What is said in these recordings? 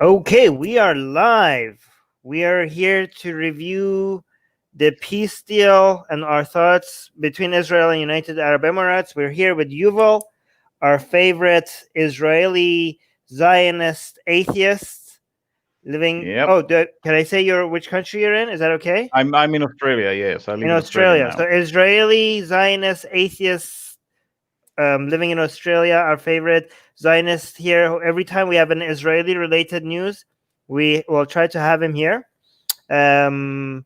Okay, we are live. We are here to review the peace deal and our thoughts between Israel and United Arab Emirates. We're here with Yuval, our favorite Israeli Zionist atheist living. Yep. Oh, can I say which country you're in? Is that okay? I'm in Australia. Yes, I live In in Australia Australia. now. So Israeli Zionist atheists living in Australia, our favorite Zionist here. Every time we have an Israeli related news, we will try to have him here. Okay,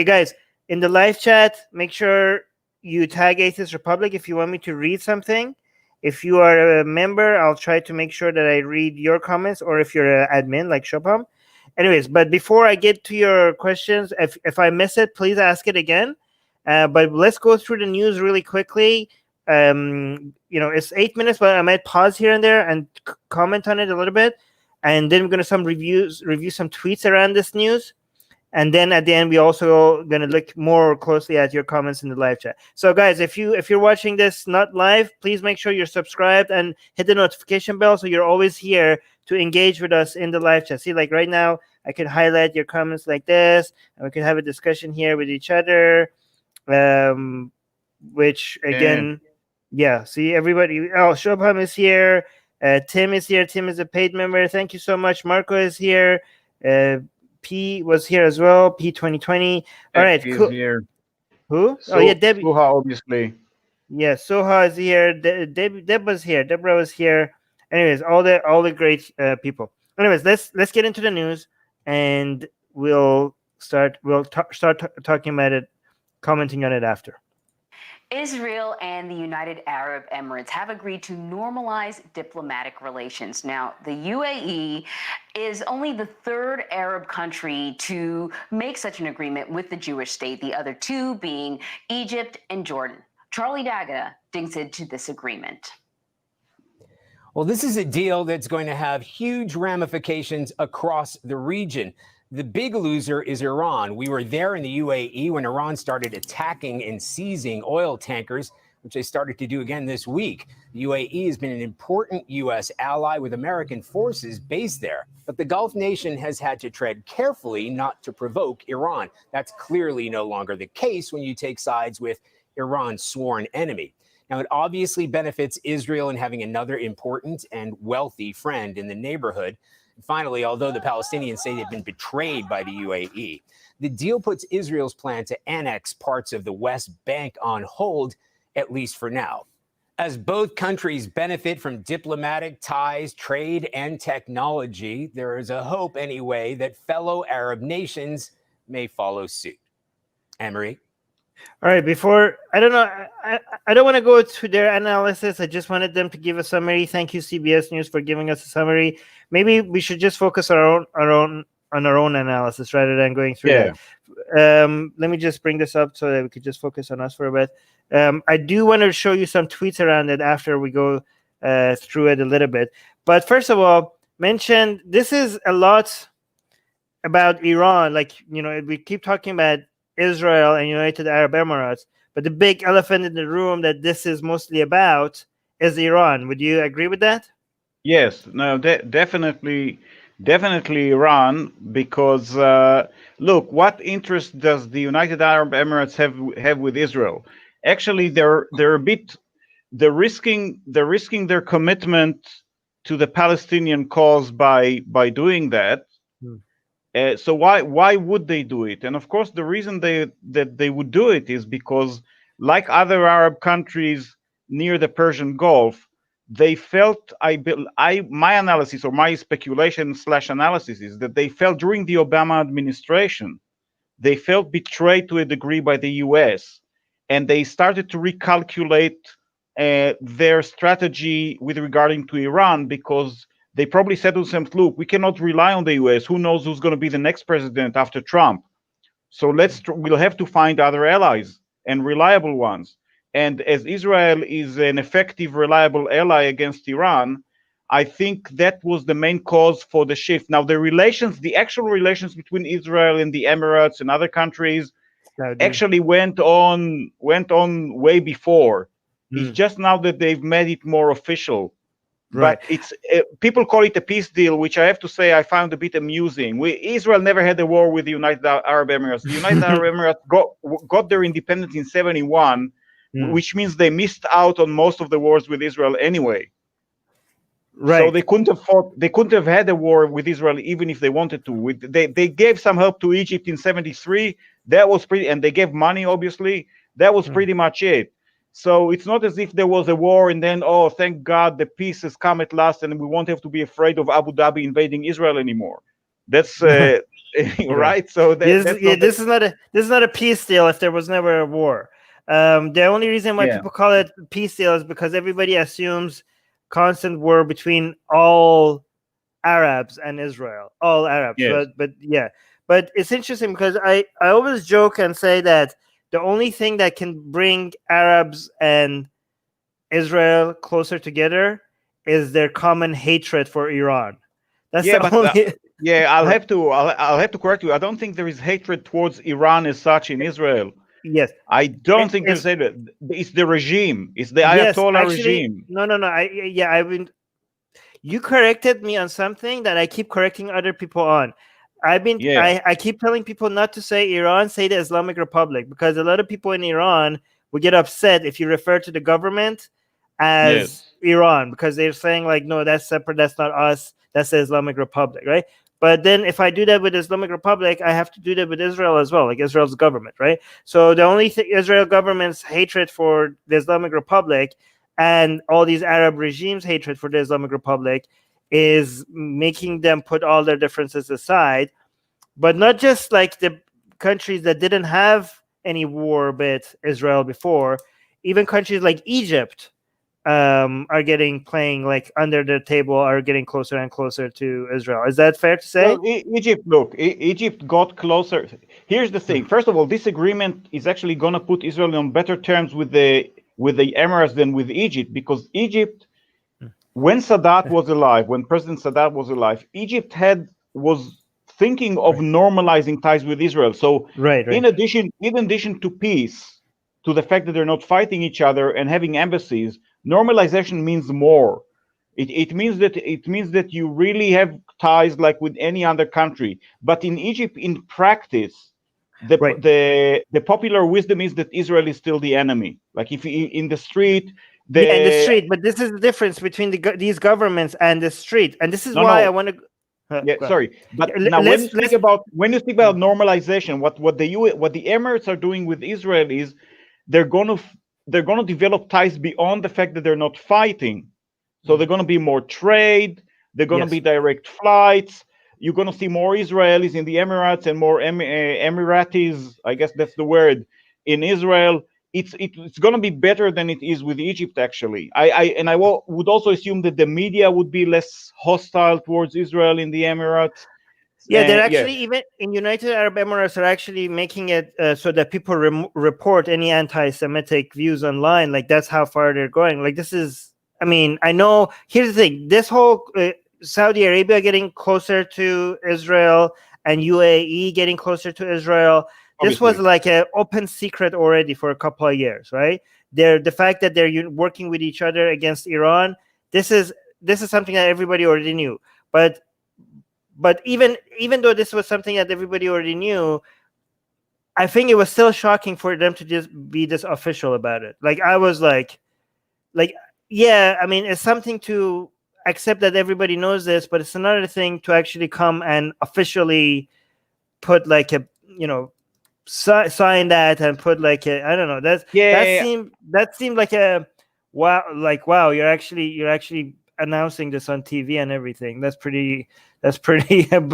guys, in the live chat, make sure you tag Atheist Republic if you want me to read something. If you are a member, I'll try to make sure that I read your comments, or if you're an admin like Shopam. Anyways, but before I get to your questions, if I miss it, please ask it again. But let's go through the news really quickly. It's 8 minutes, but I might pause here and there and comment on it a little bit, and then we're gonna review some tweets around this news, and then at the end we're also gonna look more closely at your comments in the live chat. So guys, if you're watching this not live, please make sure you're subscribed and hit the notification bell so you're always here to engage with us in the live chat. See, like right now I can highlight your comments like this, and we can have a discussion here with each other, which again, yeah, see everybody. Oh, Shobham is here. Tim is here. Tim is a paid member. Thank you so much. Marco is here. P was here as well. P 2020. All right, He's cool. here. Who? Oh yeah, Debbie. Suha, obviously. Yeah, Soha is here. Deb was here. Deborah was here. Anyways, all the great people. Anyways, let's get into the news, and we'll start talking about it, commenting on it after. Israel and the United Arab Emirates have agreed to normalize diplomatic relations. Now, the UAE is only the third Arab country to make such an agreement with the Jewish state, the other two being Egypt and Jordan. Charlie D'Agata digs into this agreement. Well, this is a deal that's going to have huge ramifications across the region. The big loser is Iran. We were there in the UAE when Iran started attacking and seizing oil tankers, which they started to do again this week. The UAE has been an important U.S. ally with American forces based there. But the Gulf nation has had to tread carefully not to provoke Iran. That's clearly no longer the case when you take sides with Iran's sworn enemy. Now, it obviously benefits Israel in having another important and wealthy friend in the neighborhood. And finally, although the Palestinians say they've been betrayed by the UAE, the deal puts Israel's plan to annex parts of the West Bank on hold, at least for now. As both countries benefit from diplomatic ties, trade, and technology, there is a hope, anyway, that fellow Arab nations may follow suit. Anne-Marie? All right, before I don't know, I don't want to go to their analysis. I just wanted them to give a summary. Thank you, CBS News, for giving us a summary. Maybe we should just focus on our own analysis rather than going through that. Let me just bring this up so that we could just focus on us for a bit. I do want to show you some tweets around it after we go through it a little bit. But first of all, mention this is a lot about Iran. Like, we keep talking about Israel and United Arab Emirates, but the big elephant in the room that this is mostly about is Iran. Would you agree with that? Yes, no, definitely Iran, because look, what interest does the United Arab Emirates have with Israel? Actually, they're risking their commitment to the Palestinian cause by doing that. So why would they do it? And of course, the reason that they would do it is because, like other Arab countries near the Persian Gulf, they felt, my analysis or my speculation / analysis is that they felt during the Obama administration, they felt betrayed to a degree by the US, and they started to recalculate their strategy with regarding to Iran, because they probably said to themselves, look, we cannot rely on the US. Who knows who's going to be the next president after Trump? So we'll have to find other allies and reliable ones. And as Israel is an effective, reliable ally against Iran, I think that was the main cause for the shift. Now, the actual relations between Israel and the Emirates and other countries actually went on way before. It's just now that they've made it more official. Right. But it's people call it a peace deal, which I have to say I found a bit amusing. Israel never had a war with the United Arab Emirates. The United Arab Emirates got their independence in 71, which means they missed out on most of the wars with Israel anyway. Right. So they couldn't have fought. They couldn't have had a war with Israel even if they wanted to. They gave some help to Egypt in 73. That was pretty, and they gave money. Obviously, that was pretty much it. So it's not as if there was a war and then, oh, thank God, the peace has come at last, and we won't have to be afraid of Abu Dhabi invading Israel anymore. That's right. So this is not a peace deal. If there was never a war, the only reason why people call it peace deal is because everybody assumes constant war between all Arabs and Israel, all Arabs. Yes. But it's interesting because I always joke and say that the only thing that can bring Arabs and Israel closer together is their common hatred for Iran. That's only. I'll have to correct you. I don't think there is hatred towards Iran as such in Israel. Yes, I don't think there's hatred. It's the regime. It's the Ayatollah regime. No. You corrected me on something that I keep correcting other people on. I keep telling people not to say Iran, say the Islamic Republic, because a lot of people in Iran will get upset if you refer to the government as Iran, because they're saying like, no, that's separate, that's not us, that's the Islamic Republic, right? But then if I do that with Islamic Republic, I have to do that with Israel as well, like Israel's government, right? So the only thing, Israel government's hatred for the Islamic Republic and all these Arab regimes' hatred for the Islamic Republic is making them put all their differences aside. But not just like the countries that didn't have any war with Israel before, even countries like Egypt are playing like under the table, are getting closer and closer to Israel. Is that fair to say? Well, Egypt got closer. Here's the thing. First of all, this agreement is actually going to put Israel on better terms with the Emirates than with Egypt, because Egypt, when Sadat was alive, when President Sadat was alive, Egypt was thinking of normalizing ties with Israel. So in addition to peace, to the fact that they're not fighting each other and having embassies, normalization means more. It means that you really have ties like with any other country. But in Egypt, in practice, the popular wisdom is that Israel is still the enemy. Like if in the street, but this is the difference between these governments and the street, and this is why I want to. Sorry, but now when you speak about normalization, what the Emirates are doing with Israel is they're going to develop ties beyond the fact that they're not fighting. So they're going to be more trade. They're going to be direct flights. You're going to see more Israelis in the Emirates and more Emiratis, I guess that's the word, in Israel. It's going to be better than it is with Egypt, actually. I would also assume that the media would be less hostile towards Israel in the Emirates. Yeah, they're actually even in United Arab Emirates are actually making it so that people report any anti-Semitic views online. Like that's how far they're going. Like this is. I mean, I know. Here's the thing: this whole Saudi Arabia getting closer to Israel and UAE getting closer to Israel. This was like an open secret already for a couple of years, right? The fact that they're working with each other against Iran. This is something that everybody already knew. But even though this was something that everybody already knew, I think it was still shocking for them to just be this official about it. Like I was like. Yeah, I mean, it's something to accept that everybody knows this, but it's another thing to actually come and officially put like a, sign that and put like a, I don't know. That seemed like a wow. You're actually announcing this on TV and everything. That's pretty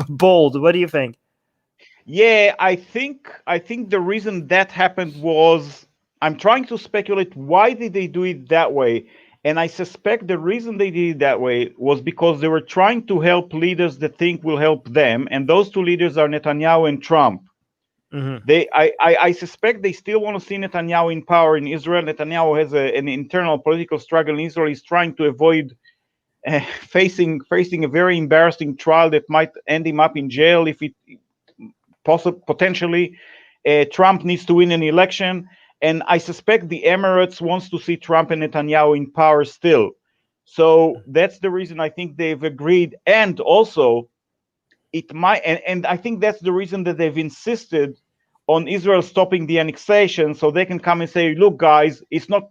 bold. What do you think? Yeah, I think the reason that happened was, I'm trying to speculate why did they do it that way. And I suspect the reason they did it that way was because they were trying to help leaders that think will help them. And those two leaders are Netanyahu and Trump. Mm-hmm. I suspect they still want to see Netanyahu in power in Israel. Netanyahu has an internal political struggle in Israel. He's trying to avoid facing a very embarrassing trial that might end him up in jail if it potentially. Trump needs to win an election. And I suspect the Emirates wants to see Trump and Netanyahu in power still. So that's the reason I think they've agreed. And also, it might, and I think that's the reason that they've insisted on Israel stopping the annexation, so they can come and say, look, guys, it's not,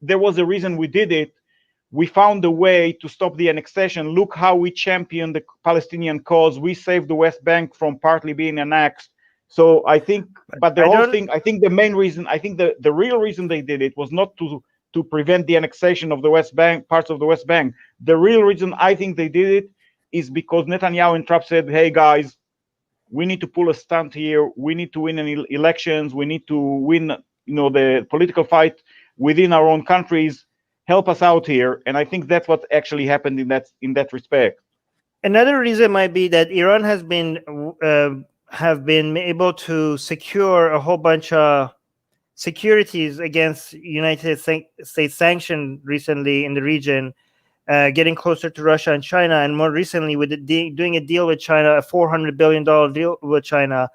there was a reason we did it. We found a way to stop the annexation. Look how we championed the Palestinian cause. We saved the West Bank from partly being annexed. So I think, but the whole thing, I think the main reason, I think the real reason they did it was not to prevent the annexation of the West Bank, parts of the West Bank. The real reason I think they did it is because Netanyahu and Trump said, hey guys, we need to pull a stunt here. We need to win elections. We need to win, the political fight within our own countries. Help us out here. And I think that's what actually happened in that respect. Another reason might be that Iran has been able to secure a whole bunch of securities against United States sanction recently in the region, getting closer to Russia and China, and more recently with doing a deal with China, a $400 billion deal with China,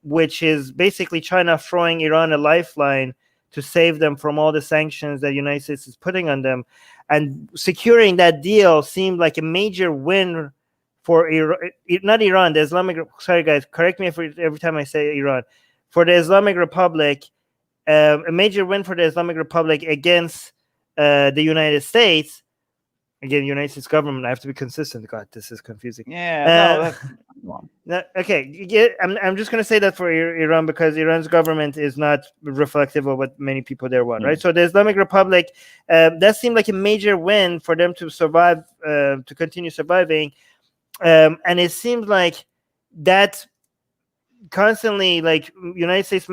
which is basically China throwing Iran a lifeline to save them from all the sanctions that the United States is putting on them. And securing that deal seemed like a major win for Iran, not Iran, the Islamic, sorry guys, correct me every time I say Iran, for the Islamic Republic, a major win for the Islamic Republic against the United States. Again, United States government, I have to be consistent. God, this is confusing. Yeah, okay. I'm just going to say that for Iran because Iran's government is not reflective of what many people there want, right? So the Islamic Republic, that seemed like a major win for them to survive, to continue surviving. And it seems like that constantly, like United States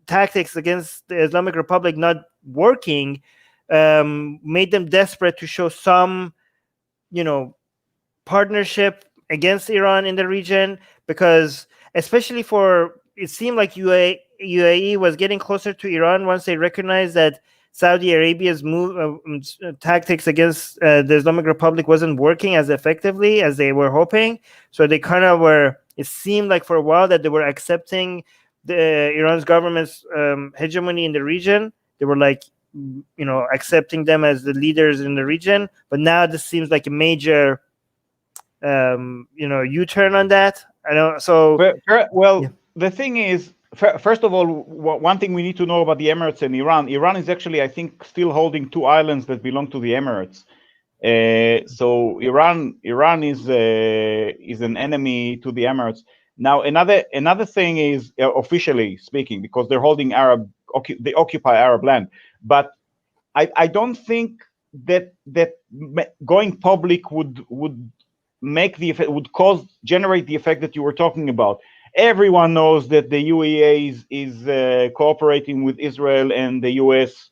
tactics against the Islamic Republic not working, made them desperate to show some, partnership against Iran in the region, because especially it seemed like UAE was getting closer to Iran once they recognized that Saudi Arabia's tactics against the Islamic Republic wasn't working as effectively as they were hoping. So they kind of it seemed like for a while that they were accepting Iran's government's hegemony in the region. They were like, accepting them as the leaders in the region. But now this seems like a major, U-turn on that. I don't. So The thing is, first of all, one thing we need to know about the Emirates and Iran. Iran is actually, I think, still holding 2 islands that belong to the Emirates. So Iran is an enemy to the Emirates. Now, another thing is, officially speaking, because they're holding they occupy Arab land. But I don't think that going public would make the effect, generate the effect that you were talking about. Everyone knows that the UAE is cooperating with Israel and the US.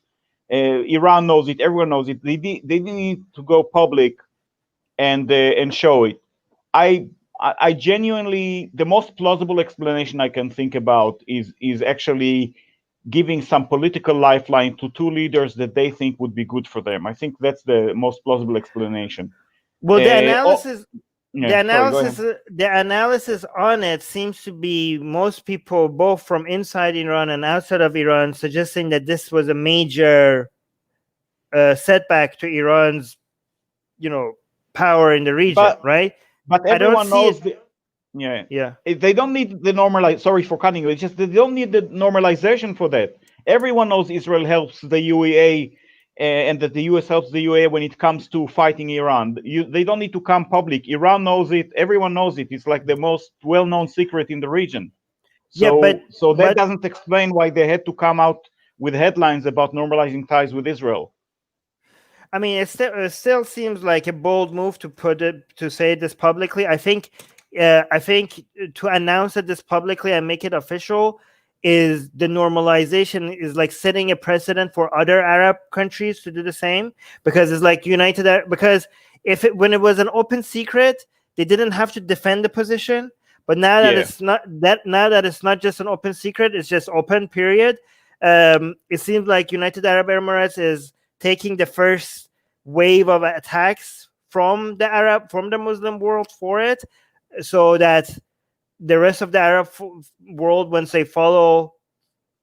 Iran knows it. Everyone knows it. They need to go public and show it. I genuinely, the most plausible explanation I can think about is actually giving some political lifeline to 2 leaders that they think would be good for them. I think that's the most plausible explanation. Well, the analysis on it seems to be most people, both from inside Iran and outside of Iran, suggesting that this was a major setback to Iran's, power in the region, right? But everyone knows. They don't need the normalization. Sorry for cutting you. It's just they don't need the normalization for that. Everyone knows Israel helps the UAE, and that the US helps the UAE when it comes to fighting Iran. They don't need to come public. Iran knows it. Everyone knows it. It's like the most well-known secret in the region. So that doesn't explain why they had to come out with headlines about normalizing ties with Israel. I mean, it still seems like a bold move to say this publicly. I think to announce this publicly and make it official is the normalization, is like setting a precedent for other Arab countries to do the same, because it's like because when it was an open secret, they didn't have to defend the position. But now that it's not just an open secret, it's just open, period. It seems like United Arab Emirates is taking the first wave of attacks from the Muslim world for it, so that the rest of the Arab world, once they follow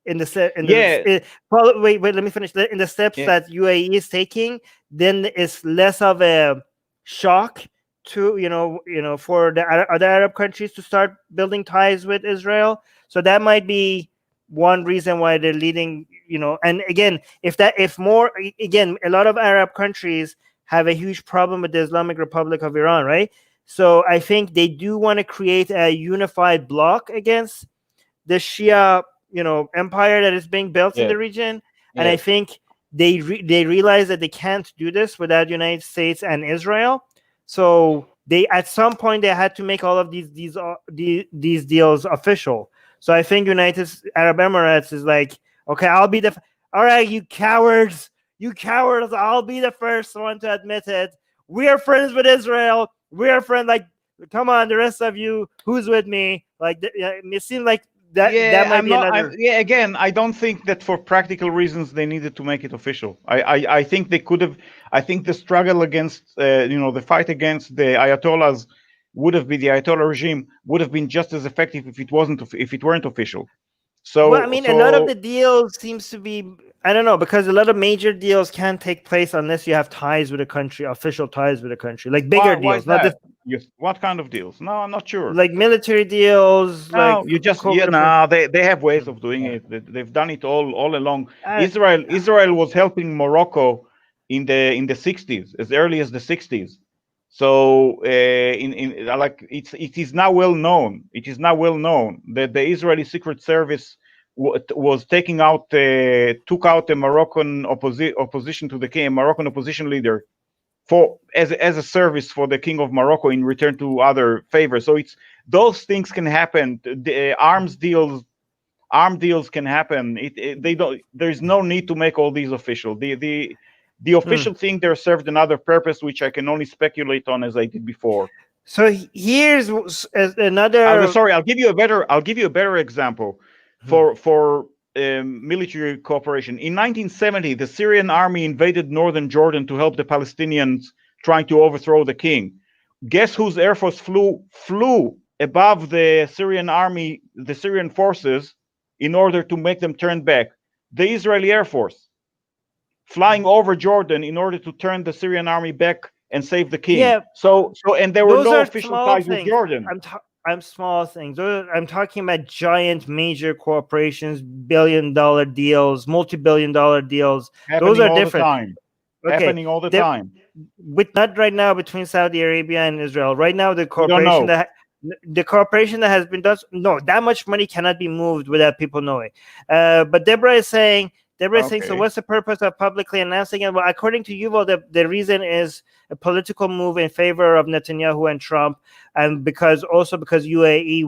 in the Yeah. wait, let me finish. In the steps Yeah. that UAE is taking, then it's less of a shock to for the other Arab countries to start building ties with Israel. So that might be one reason why they're leading. And again, if a lot of Arab countries have a huge problem with the Islamic Republic of Iran, right? So I think they do want to create a unified bloc against the Shia, empire that is being built in Yeah. the region. And Yeah. I think they realize that they can't do this without United States and Israel. So they, at some point, they had to make all of these deals official. So I think United Arab Emirates is like, okay, I'll be all right, you cowards, I'll be the first one to admit it. We are friends with Israel. We are friends. Like, come on, the rest of you, who's with me? Like, it seems like that might be another. Again, I don't think that for practical reasons they needed to make it official. I think they could have. I think the struggle against, the fight against the Ayatollahs the Ayatollah regime would have been just as effective if it weren't official. So, well, I mean, a lot of the deals seems to be, I don't know, because a lot of major deals can't take place unless you have ties with a country, official ties with a country, like bigger why deals, not just what kind of deals? No, I'm not sure. like military deals. No, like you just they have ways of doing it. They've done it all along. Israel was helping Morocco in the 60s, as early as the 60s. So it is now well known. It is now well known that the Israeli Secret Service took out a Moroccan opposition to the king, a Moroccan opposition leader, as a service for the king of Morocco in return to other favors. So those things can happen. The arms deals can happen. There's no need to make all these official. The official thing there served another purpose, which I can only speculate on, as I did before. So here's another. I'll give you a better example for military cooperation. In 1970, the Syrian army invaded northern Jordan to help the Palestinians trying to overthrow the king. Guess whose air force flew above the Syrian army, the Syrian forces, in order to make them turn back? The Israeli Air Force, flying over Jordan in order to turn the Syrian army back and save the king. Yeah. And there were no official ties things with Jordan. I'm small things. I'm talking about giant, major corporations, billion-dollar deals, multi-billion-dollar deals. Those are different. Happening all the time. Not right now between Saudi Arabia and Israel. Right now, the corporation that has been done. No, that much money cannot be moved without people knowing. But Deborah is saying, so what's the purpose of publicly announcing it? Well, according to Yuval, the reason is a political move in favor of Netanyahu and Trump, and because UAE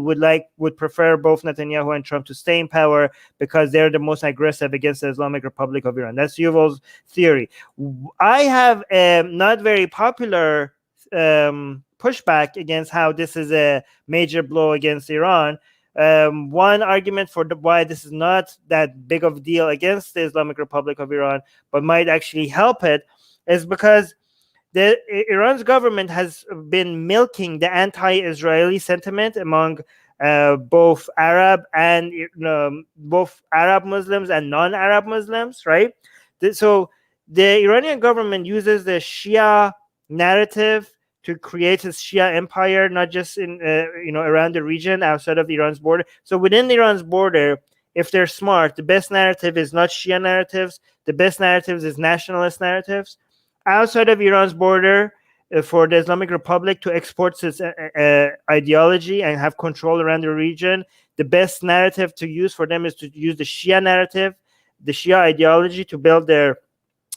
would prefer both Netanyahu and Trump to stay in power because they're the most aggressive against the Islamic Republic of Iran. That's Yuval's theory. I have not very popular pushback against how this is a major blow against Iran. One argument for why this is not that big of a deal against the Islamic Republic of Iran, but might actually help it, is because Iran's government has been milking the anti-Israeli sentiment among both Arab Muslims and non-Arab Muslims, right? So the Iranian government uses the Shia narrative to create a Shia empire, not just in around the region outside of Iran's border. So within Iran's border, if they're smart, the best narrative is not Shia narratives. The best narratives is nationalist narratives. Outside of Iran's border, for the Islamic Republic to export its ideology and have control around the region, the best narrative to use for them is to use the Shia narrative, the Shia ideology, to build their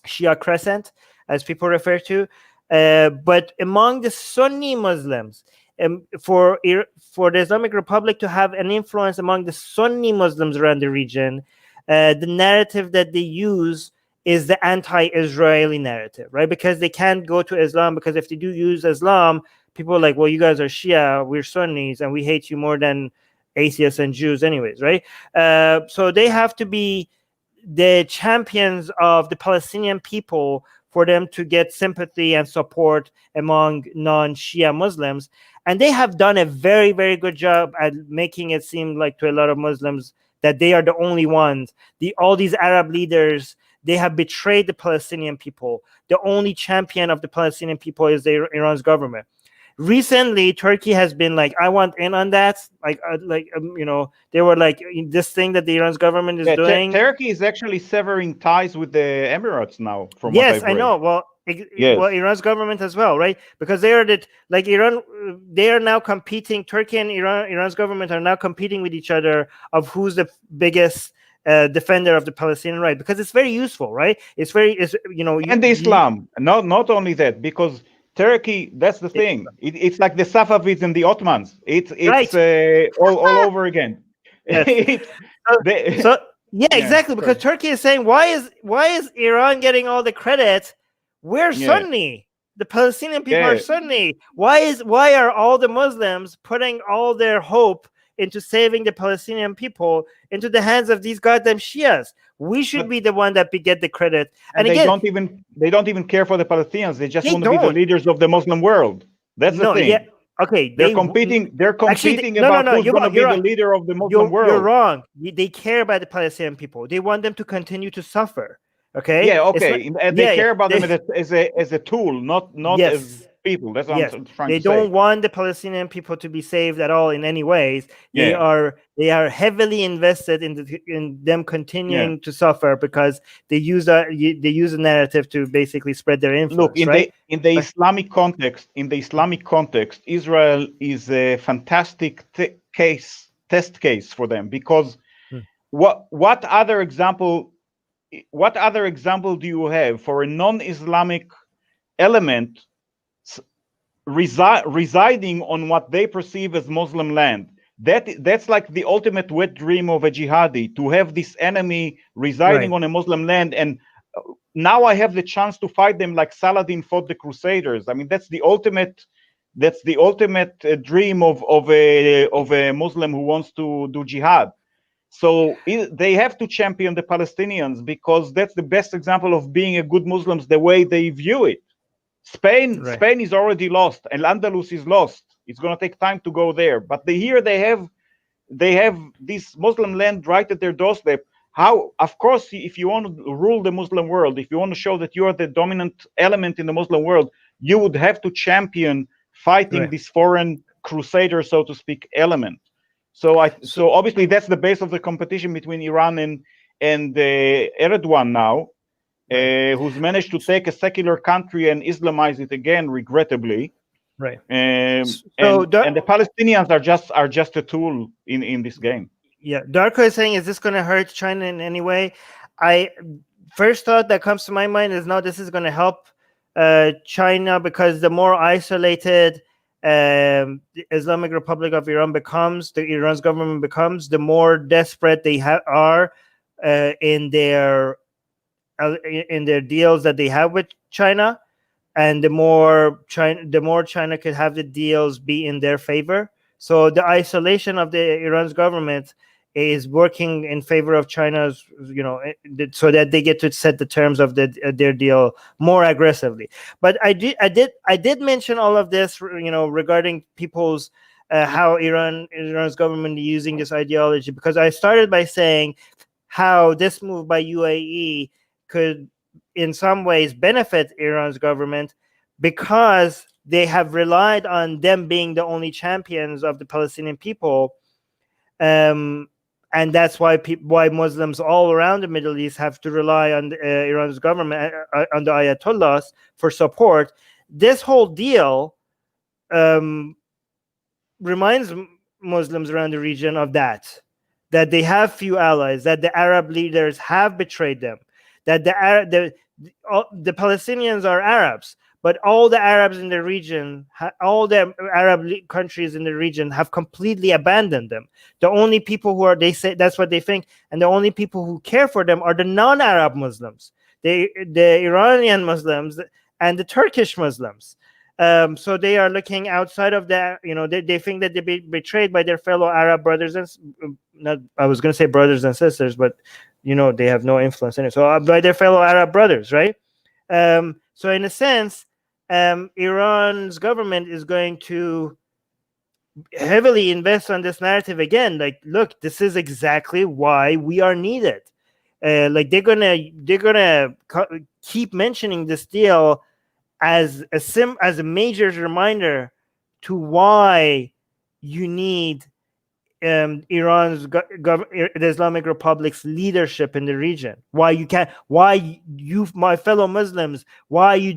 Shia crescent, as people refer to. But among the Sunni Muslims, for the Islamic Republic to have an influence among the Sunni Muslims around the region, the narrative that they use is the anti-Israeli narrative, right? Because they can't go to Islam, because if they do use Islam, people are like, well, you guys are Shia, we're Sunnis, and we hate you more than atheists and Jews anyways, right? So they have to be the champions of the Palestinian people for them to get sympathy and support among non-Shia Muslims. And they have done a very, very good job at making it seem like to a lot of Muslims that they are the only ones. All these Arab leaders, they have betrayed the Palestinian people. The only champion of the Palestinian people is Iran's government. Recently, Turkey has been like, I want in on that. They were like, this thing that the Iran's government is doing. Turkey is actually severing ties with the Emirates now, from what Yes, I've read. I know. Well, Yes. well, Iran's government as well, right? Because they are Iran. They are now competing. Turkey and Iran's government are now competing with each other of who's the biggest defender of the Palestinian right. Because it's very useful, right? It's and Islam. Not only that, because Turkey, that's the thing. It's like the Safavids and the Ottomans. It's right. all over again. Yes. Yeah, exactly. Because Turkey is saying, why is Iran getting all the credit? We're Sunni. The Palestinian people are Sunni. Why are all the Muslims putting all their hope into saving the Palestinian people into the hands of these goddamn Shias? We should be the one that get the credit. And again, they don't even care for the Palestinians. They just want to be the leaders of the Muslim world. That's the thing. Yeah. Okay, they're competing about who's going to be the leader of the Muslim world. You're wrong. They care about the Palestinian people. They want them to continue to suffer. Okay. Yeah. Okay. They care about them as a tool, not as people. That's what I'm trying to say. They don't want the Palestinian people to be saved at all in any ways. They are heavily invested in them continuing to suffer because they use a narrative to basically spread their influence. Look, in the Islamic context, Israel is a fantastic test case for them, because what other example do you have for a non-Islamic element residing on what they perceive as Muslim land? That's like the ultimate wet dream of a jihadi, to have this enemy residing on a Muslim land, and now I have the chance to fight them like Saladin fought the Crusaders. I mean, that's the ultimate dream of a Muslim who wants to do jihad. So they have to champion the Palestinians, because that's the best example of being a good Muslims, the way they view it. Spain is already lost, and Andalus is lost. It's going to take time to go there. But they have this Muslim land right at their doorstep. How, of course, if you want to rule the Muslim world, if you want to show that you are the dominant element in the Muslim world, you would have to champion fighting this foreign crusader, so to speak, element. So obviously that's the base of the competition between Iran and Erdogan now, who's managed to take a secular country and Islamize it again, regrettably. Right. And the Palestinians are just a tool in this game. Yeah, Darko is saying, is this going to hurt China in any way? First thought that comes to my mind is, no, this is going to help China, because the more isolated the Islamic Republic of Iran becomes, Iran's government becomes, the more desperate they are in their deals that they have with China, and the more China could have the deals be in their favor. So the isolation of the Iran's government is working in favor of China's, so that they get to set the terms of their deal more aggressively. But I did mention all of this, regarding people's how Iran's government is using this ideology, because I started by saying how this move by UAE could, in some ways, benefit Iran's government, because they have relied on them being the only champions of the Palestinian people. And that's why Muslims all around the Middle East have to rely on Iran's government, on the Ayatollahs, for support. This whole deal reminds Muslims around the region of that they have few allies, that the Arab leaders have betrayed them, that the Palestinians are Arabs, but all the Arabs in the region, all the Arab countries in the region have completely abandoned them. The only people who they say that's what they think, and the only people who care for them are the non-Arab Muslims, the Iranian Muslims and the Turkish Muslims. So they are looking outside of that. They think that they're betrayed by their fellow Arab brothers and I was going to say brothers and sisters, but they have no influence in it. So by their fellow Arab brothers, right? So in a sense, Iran's government is going to heavily invest on this narrative again. Like, look, this is exactly why we are needed. Like they're gonna keep mentioning this deal as a major reminder to why you need Iran's the Islamic Republic's leadership in the region. Why you, my fellow Muslims, why you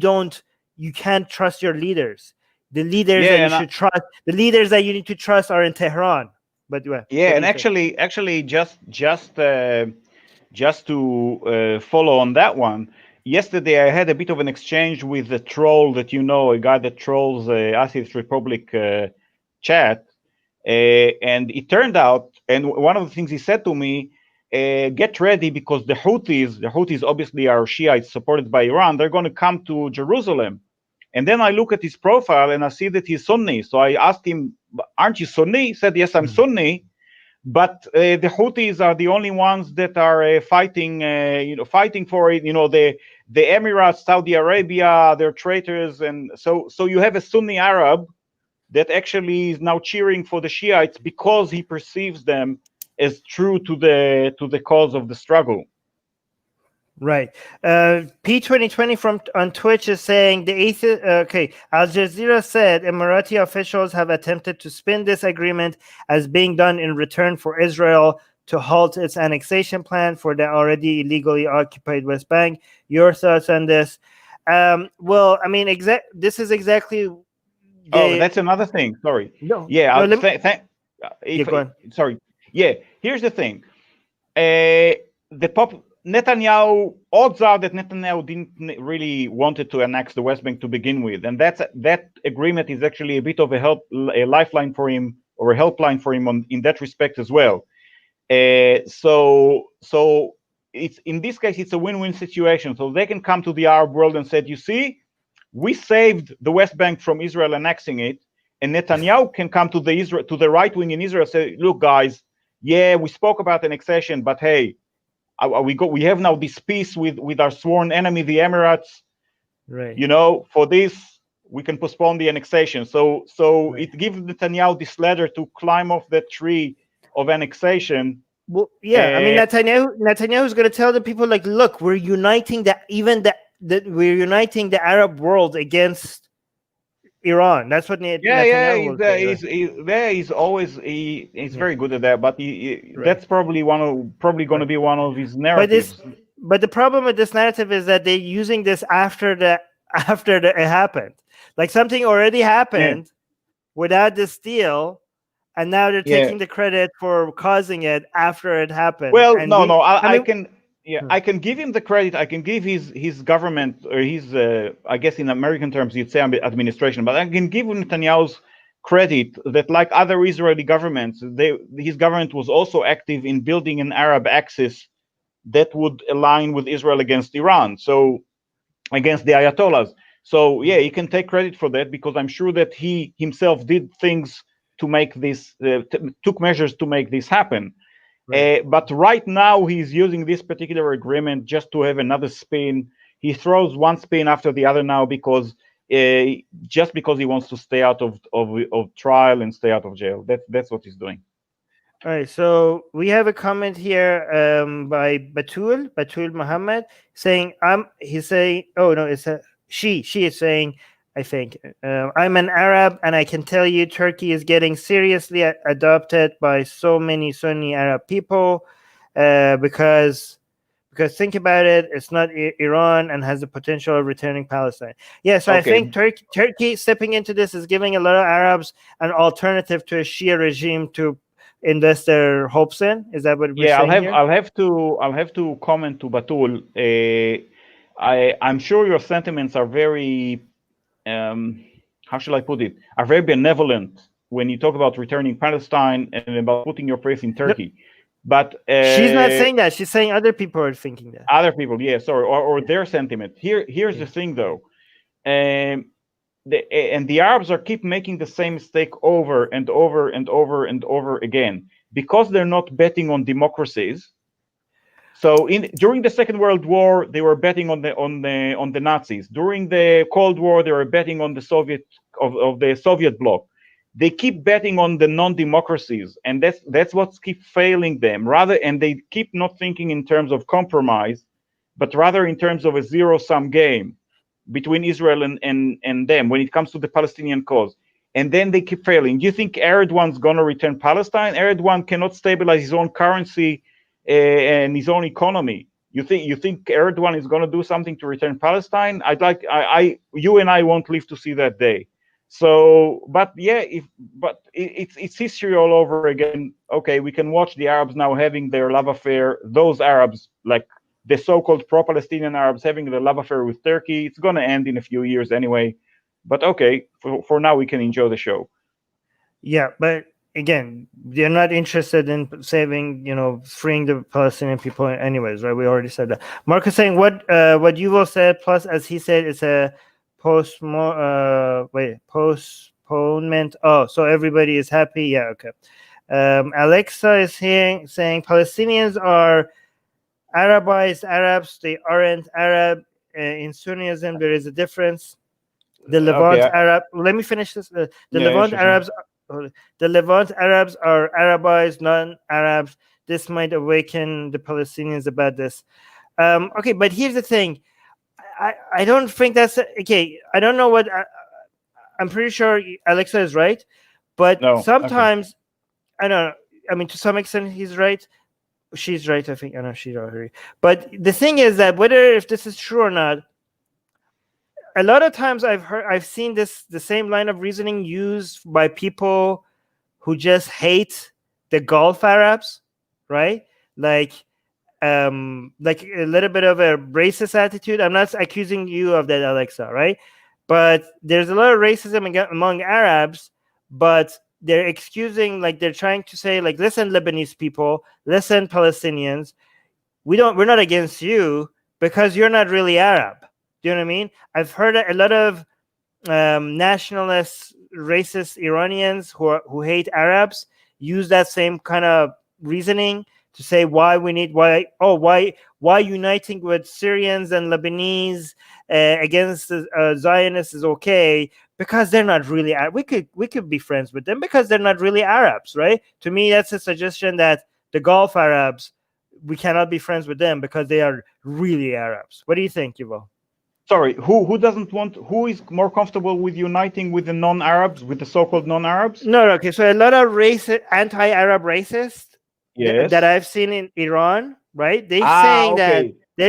can't trust your leaders. The leaders that you should trust, the leaders that you need to trust are in Tehran. But and actually, just to follow on that one, yesterday I had a bit of an exchange with a troll that a guy that trolls Atheist Republic chat, and it turned out, and one of the things he said to me, get ready because the Houthis obviously are Shiites supported by Iran. They're going to come to Jerusalem. And then I look at his profile and I see that he's Sunni. So I asked him, aren't you Sunni? He said, yes, I'm Sunni. But the Houthis are the only ones that are fighting for it. The Emirates, Saudi Arabia, they're traitors. And so you have a Sunni Arab that actually is now cheering for the Shiites because he perceives them as true to the cause of the struggle. Right. P2020 on Twitch is saying the atheist. Okay, Al Jazeera said Emirati officials have attempted to spin this agreement as being done in return for Israel to halt its annexation plan for the already illegally occupied West Bank. Your thoughts on this? Well, I mean, this is exactly. That's another thing. Sorry. No. Yeah. No, go on. Sorry. Yeah. Here's the thing. Netanyahu, odds are that Netanyahu didn't really wanted to annex the West Bank to begin with, and that agreement is actually a bit of a lifeline for him, or a helpline for him in that respect as well. So it's, in this case, it's a win-win situation. So they can come to the Arab world and say, you see, we saved the West Bank from Israel annexing it, and Netanyahu can come to the right wing in Israel and say, look, guys, yeah, we spoke about annexation, but hey, we have now this peace with our sworn enemy, the Emirates. Right. For this we can postpone the annexation. So right. It gives Netanyahu this ladder to climb off that tree of annexation. Well, yeah, I mean, Netanyahu is going to tell the people, like, look, we're uniting we're uniting the Arab world against Iran. That's what Netanyahu he's very good at that, but that's probably going to be one of his narratives. But the problem with this narrative is that they're using this after it happened. Like, something already happened without this deal, and now they're taking the credit for causing it after it happened. Well, I can give him the credit. I can give his government, or his, I guess in American terms you'd say administration, but I can give Netanyahu's credit that, like other Israeli governments, his government was also active in building an Arab axis that would align with Israel against Iran, so against the Ayatollahs. So yeah, he can take credit for that, because I'm sure that he himself did things to make this, took measures to make this happen. Right. But right now he's using this particular agreement just to have another spin. He throws one spin after the other now because just because he wants to stay out of trial and stay out of jail. That's what he's doing. All right. So we have a comment here by Batul Muhammad saying he's saying, oh no, it's she is saying, I think, I'm an Arab, and I can tell you Turkey is getting seriously adopted by so many Sunni Arab people because think about it, it's not Iran and has the potential of returning Palestine. Yeah, so okay. I think Turkey stepping into this is giving a lot of Arabs an alternative to a Shia regime to invest their hopes in. Is that what we're saying here? I'll have to comment to Batul. I'm sure your sentiments are very how shall I put it, are very benevolent when you talk about returning Palestine and about putting your faith in Turkey. But she's not saying that. She's saying other people are thinking that. Other people, yeah, sorry, or their sentiment. Here's the thing, though, and the Arabs keep making the same mistake over and over and over and over again, because they're not betting on democracies. So during the Second World War, they were betting on the Nazis. During the Cold War, they were betting on the Soviet bloc. they keep betting on the non-democracies, and that's what keeps failing them. And they keep not thinking in terms of compromise, but rather in terms of a zero-sum game between Israel and them when it comes to the Palestinian cause. And then they keep failing. Do you think Erdogan's going to return Palestine? Erdogan cannot stabilize his own currency and his own economy. You think Erdogan is going to do something to return Palestine? You and I won't live to see that day. So, but yeah, it's history all over again. Okay, we can watch the Arabs now having their love affair. Those Arabs, like the so-called pro-Palestinian Arabs, having the love affair with Turkey. It's going to end in a few years anyway. But okay, for now we can enjoy the show. Yeah, but again, they're not interested in saving, freeing the Palestinian people anyways, right? We already said that. Mark is saying what Yuval said, plus, as he said, it's a postponement. Oh, so everybody is happy. Yeah, okay. Alexa is saying Palestinians are Arabized Arabs. They aren't Arab. In Sunnism, there is a difference. The Levant Arab. Let me finish this. The Levant Arabs. The Levant Arabs are Arabized, non-Arabs. This might awaken the Palestinians about this. Okay, but here's the thing. I don't think that's okay. I don't know what. I'm pretty sure Alexa is right, but sometimes I don't know. I mean, to some extent, he's right. She's right. I think I know she's right. But the thing is that if this is true or not, a lot of times I've seen the same line of reasoning used by people who just hate the Gulf Arabs, right? Like a little bit of a racist attitude. I'm not accusing you of that, Alexa, right? But there's a lot of racism among Arabs, but they're excusing, like they're trying to say, like, listen, Lebanese people, listen, Palestinians, we're not against you because you're not really Arab. Do you know what I mean? I've heard a lot of nationalist, racist Iranians who hate Arabs use that same kind of reasoning to say why uniting with Syrians and Lebanese against Zionists is okay because they're not really Arab. We could be friends with them because they're not really Arabs, right? To me, that's a suggestion that the Gulf Arabs, we cannot be friends with them because they are really Arabs. What do you think, Yuval? Sorry, who is more comfortable with uniting with the non-Arabs, with the so-called non-Arabs? No, okay. So a lot of anti-Arab racists that I've seen in Iran, right? They're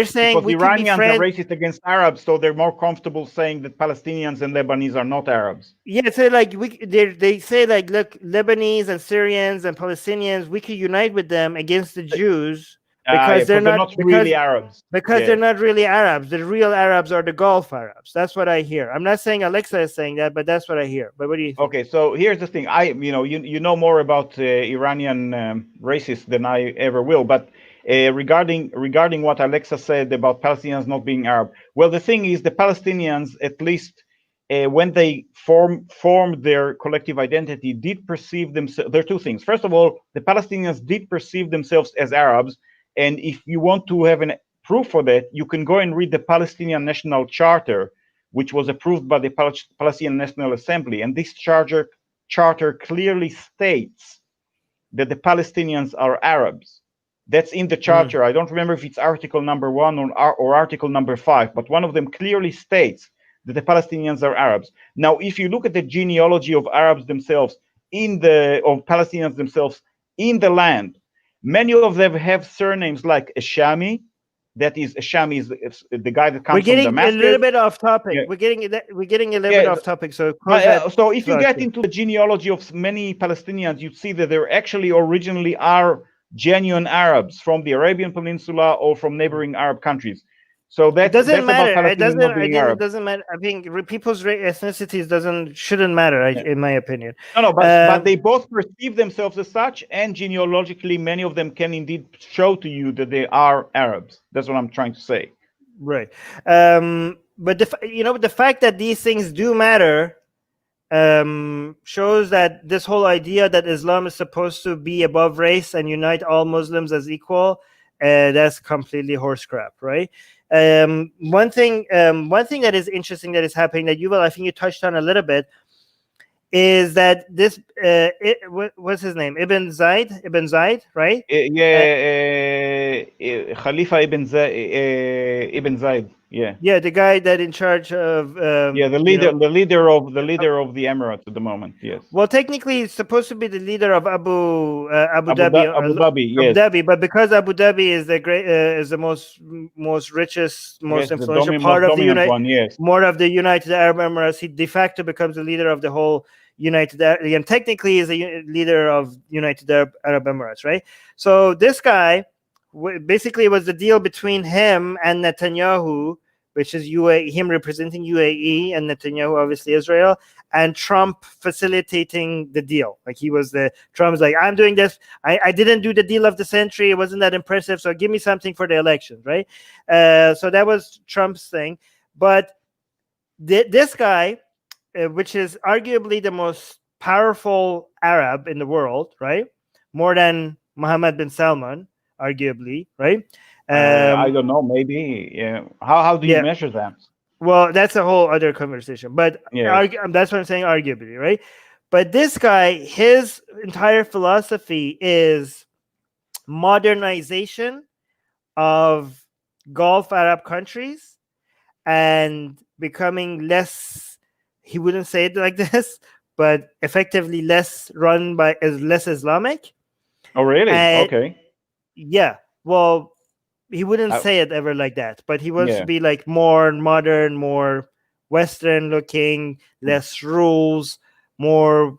saying because we Iranians could be are racist against Arabs, so they're more comfortable saying that Palestinians and Lebanese are not Arabs. Yeah, so like they say, like, look, Lebanese and Syrians and Palestinians, we could unite with them against the Jews. Because they're not really Arabs. Because they're not really Arabs. The real Arabs are the Gulf Arabs. That's what I hear. I'm not saying Alexa is saying that, but that's what I hear. But what do you think? Okay, so here's the thing. You know more about Iranian racists than I ever will. But regarding what Alexa said about Palestinians not being Arab, well, the thing is, the Palestinians, at least when they formed their collective identity, did perceive themselves. There are two things. First of all, the Palestinians did perceive themselves as Arabs. And if you want to have a proof for that, you can go and read the Palestinian National Charter, which was approved by the Palestinian National Assembly. And this charter clearly states that the Palestinians are Arabs. That's in the charter. I don't remember if it's Article number 1 or Article number 5, but one of them clearly states that the Palestinians are Arabs. Now, if you look at the genealogy of Arabs themselves, of Palestinians themselves in the land, many of them have surnames like Ashami. That is, Ashami is the guy that comes from Damascus. We're getting a little bit off topic. Yeah. We're getting a little bit off topic. So if you get into the genealogy of many Palestinians, you see that there actually originally are genuine Arabs from the Arabian Peninsula or from neighboring Arab countries. So that doesn't matter. It doesn't matter. I think people's ethnicities shouldn't matter, in my opinion. No, but they both perceive themselves as such, and genealogically, many of them can indeed show to you that they are Arabs. That's what I'm trying to say. Right. But the fact that these things do matter shows that this whole idea that Islam is supposed to be above race and unite all Muslims as equal, that's completely horse crap, right? One thing that is interesting that is happening that Yuval, I think you touched on a little bit, is that this what's his name? Ibn Zayd, right? Khalifa Ibn Zayd. Yeah, the guy that in charge of the leader of the Emirates at the moment. Yes. Well, technically, he's supposed to be the leader of Abu Dhabi. Yes. Abu Dhabi, but because Abu Dhabi is the most richest, most influential part of the United Arab Emirates, he de facto becomes the leader of the whole United Arab, and technically is a leader of United Arab Emirates, right? So this guy, basically, it was the deal between him and Netanyahu, which is UAE, him representing UAE, and Netanyahu, obviously Israel, and Trump facilitating the deal. Like Trump's like, I'm doing this. I didn't do the deal of the century. It wasn't that impressive. So give me something for the elections, right? So that was Trump's thing. But this guy, which is arguably the most powerful Arab in the world, right? More than Mohammed bin Salman, arguably, right? I don't know. Maybe. Yeah. How do you measure that? Well, that's a whole other conversation. But that's what I'm saying, arguably, right? But this guy, his entire philosophy is modernization of Gulf Arab countries and becoming less, he wouldn't say it like this, but effectively less Islamic. Oh, really? Okay. Yeah. Well, he wouldn't say it ever like that, but he wants to be like more modern, more Western looking, less rules, more,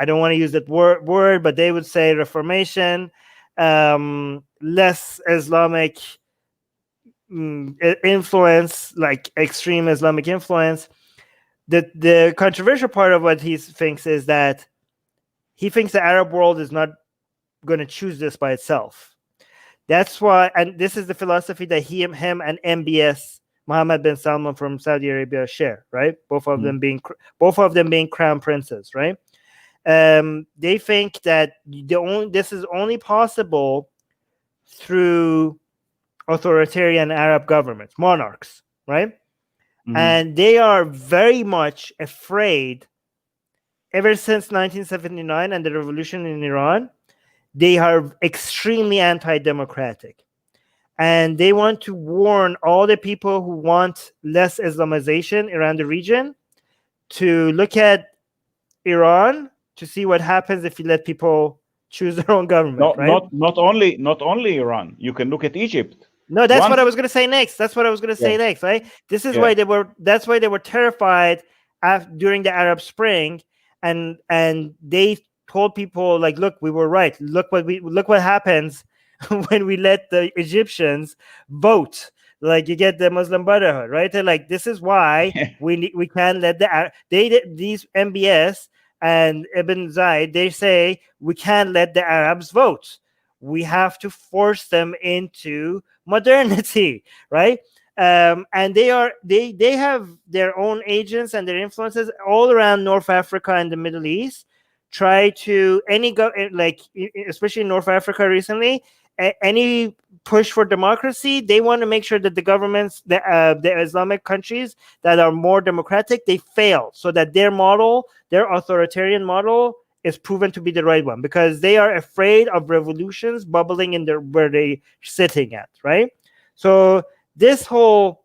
I don't want to use that word, but they would say Reformation, less Islamic influence, like extreme Islamic influence. The controversial part of what he thinks is that he thinks the Arab world is not going to choose this by itself. That's why, and this is the philosophy that him and MBS, Mohammed bin Salman from Saudi Arabia, share, right? Both of them being crown princes, right? They think that this is only possible through authoritarian Arab governments, monarchs, right? And they are very much afraid, ever since 1979 and the revolution in Iran, they are extremely anti-democratic. And they want to warn all the people who want less Islamization around the region to look at Iran to see what happens if you let people choose their own government. Not only Iran. You can look at Egypt. No, that's what I was going to say next. Right? This is why that's why they were terrified during the Arab Spring, and they told people, like, look, we were right. Look what happens when we let the Egyptians vote. Like, you get the Muslim Brotherhood, right? They're like, this is why we can't let these MBS and Ibn Zayd, they say we can't let the Arabs vote. We have to force them into modernity, right? And they have their own agents and their influences all around North Africa and the Middle East. Try to especially in North Africa recently, any push for democracy, they want to make sure that the governments, the Islamic countries that are more democratic, they fail, so that their authoritarian model is proven to be the right one, because they are afraid of revolutions bubbling in where they're sitting at, right? So this whole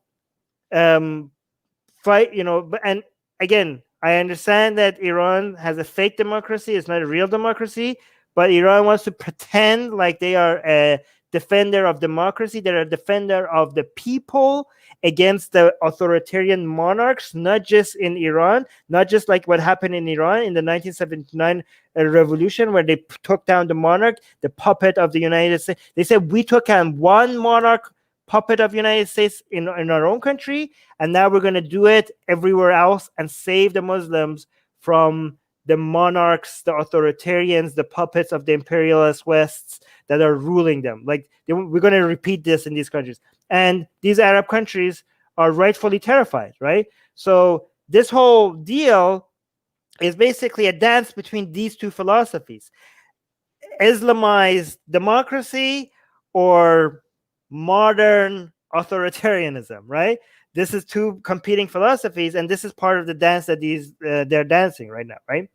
fight, and again, I understand that Iran has a fake democracy. It's not a real democracy, but Iran wants to pretend like they are a defender of democracy. They're a defender of the people against the authoritarian monarchs, not just in Iran, not just like what happened in Iran in the 1979 revolution, where they took down the monarch, the puppet of the United States. They said, we took down one monarch, puppet of United States in our own country, and now we're going to do it everywhere else and save the Muslims from the monarchs, the authoritarians, the puppets of the imperialist Wests that are ruling them. Like, we're going to repeat this in these countries. And these Arab countries are rightfully terrified, right? So this whole deal is basically a dance between these two philosophies. Islamized democracy or modern authoritarianism, right? this is two competing philosophies, and this is part of the dance that they're dancing right now, right?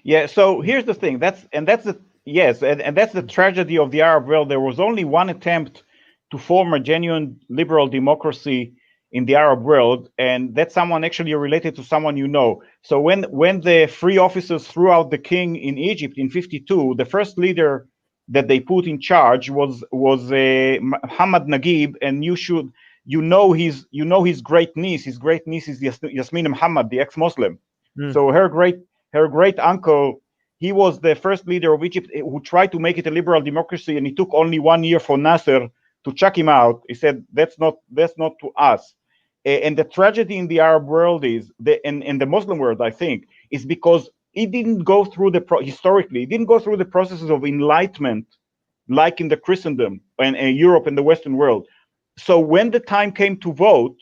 Yeah. So here's the thing. That's the tragedy of the Arab world. There was only one attempt to form a genuine liberal democracy in the Arab world, and that's someone actually related to someone you know. So when the free officers threw out the king in Egypt in 52, the first leader that they put in charge was Muhammad Naguib, and you know his great niece. His great niece is Yasmin Muhammad, the ex-Muslim. So her great uncle, he was the first leader of Egypt who tried to make it a liberal democracy, and it took only 1 year for Nasser to chuck him out. He said that's not to us. And the tragedy in the Arab world is in the Muslim world, I think, is because it didn't go through historically, it didn't go through the processes of enlightenment like in the Christendom and Europe and the Western world. So when the time came to vote,